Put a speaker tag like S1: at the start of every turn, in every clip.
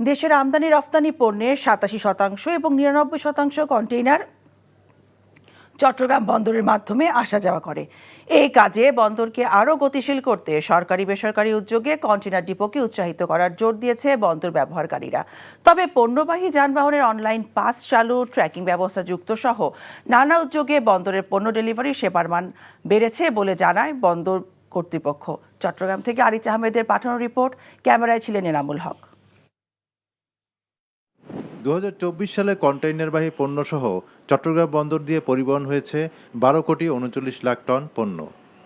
S1: দেশের আমদানি রপ্তানি পণ্যের ৮৭% এবং ৯৯% কন্টেইনার চট্টগ্রাম বন্দরের মাধ্যমে আসা যাওয়া করে। এই কাজে বন্দরকে আরও গতিশীল করতে সরকারি বেসরকারি উদ্যোগে কন্টেইনার ডিপোকে উৎসাহিত করার জোর দিয়েছে বন্দর ব্যবহারকারীরা। তবে পণ্যবাহী যানবাহনের অনলাইন পাস চালু, ট্র্যাকিং ব্যবস্থা যুক্ত সহ নানা উদ্যোগে বন্দরের পণ্য ডেলিভারি সেবার মান বেড়েছে বলে জানায় বন্দর কর্তৃপক্ষ। চট্টগ্রাম থেকে আরিচ আহমেদের পাঠানো রিপোর্ট, ক্যামেরায় ছিলেন এনামুল হক।
S2: 2024 সালে কন্টেইনারবাহী পণ্যসহ চট্টগ্রাম বন্দর দিয়ে পরিবহন হয়েছে 12,39,00,000 টন পণ্য।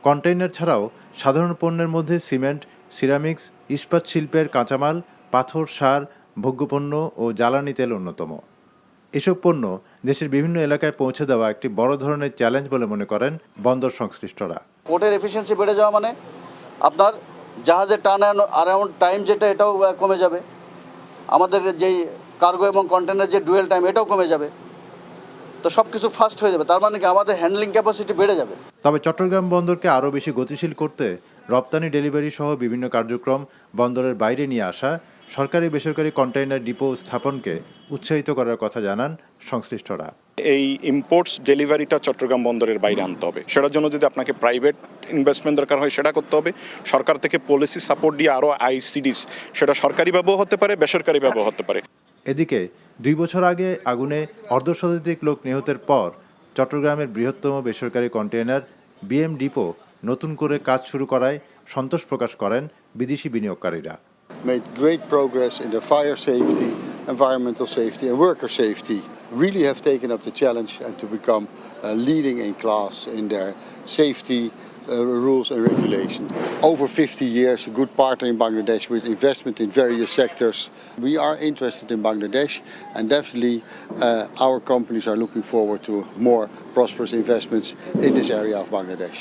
S2: কন্টেইনার ছাড়াও সাধারণ পণ্যের মধ্যে সিমেন্ট, সিরামিক্স, ইস্পাত শিল্পের কাঁচামাল, পাথর, সার, ভোগ্যপণ্য ও জ্বালানি তেল অন্যতম। এসব পণ্য দেশের বিভিন্ন এলাকায় পৌঁছে দেওয়া একটি বড় ধরনের চ্যালেঞ্জ বলে মনে করেন বন্দর সংশ্লিষ্টরা।
S3: পোর্টের এফিসিয়েন্সি বেড়ে যাওয়া মানে আপনার জাহাজের টার্ন অ্যারাউন্ড টাইম যেটা, এটাও কমে যাবে। আমাদের যেই কার্গো এবং কন্টেনার যে ডুয়েল টাইম, এটাও কমে যাবে। তো সব কিছু ফাস্ট হয়ে যাবে, তার মানে কি আমাদের হ্যান্ডলিং ক্যাপাসিটি বেড়ে যাবে।
S2: তবে চট্টগ্রাম বন্দরকে আরও বেশি গতিশীল করতে রপ্তানি, ডেলিভারি সহ বিভিন্ন কার্যক্রম বন্দরের বাইরে নিয়ে আসা, সরকারি বেসরকারি কন্টেইনার ডিপো স্থাপনকে উৎসাহিত করার কথা জানান সংশ্লিষ্টরা।
S4: এই ইম্পোর্টস ডেলিভারিটা চট্টগ্রাম বন্দরের বাইরে আনতে হবে। সেটার জন্য যদি আপনাকে প্রাইভেট ইনভেস্টমেন্ট দরকার হয়, সেটা করতে হবে। সরকার থেকে পলিসি সাপোর্ট দিয়ে আরও আইসিডিস, সেটা সরকারিভাবেও হতে পারে, বেসরকারিভাবেও হতে পারে।
S2: এদিকে 2 বছর আগে আগুনে অর্ধশতাধিক লোক নিহতের পর চট্টগ্রামের বৃহত্তম বেসরকারি কন্টেইনার বিএম ডিপো নতুন করে কাজ শুরু করায় সন্তোষ প্রকাশ করেন বিদেশি বিনিয়োগকারীরা।
S5: Made great progress in their fire safety, environmental safety and worker safety. Really have taken up the challenge and to become leading in class in their safety rules and regulation. Over 50 years, a good partner in Bangladesh with investment in various sectors. We are interested in Bangladesh and definitely our companies are looking forward to more prosperous investments in this area of Bangladesh.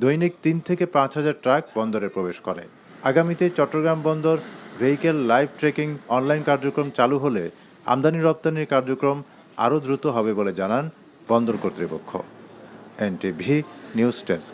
S2: দৈনিক 3 থেকে 5,000 truck বন্দরে প্রবেশ করে। আগামীতে চট্টগ্রাম বন্দর vehicle live tracking online কার্যক্রম চালু হলে আমদানি রপ্তানির কার্যক্রম আরও দ্রুত হবে বলে জানান বন্দর কর্তৃপক্ষ। NTV news desk.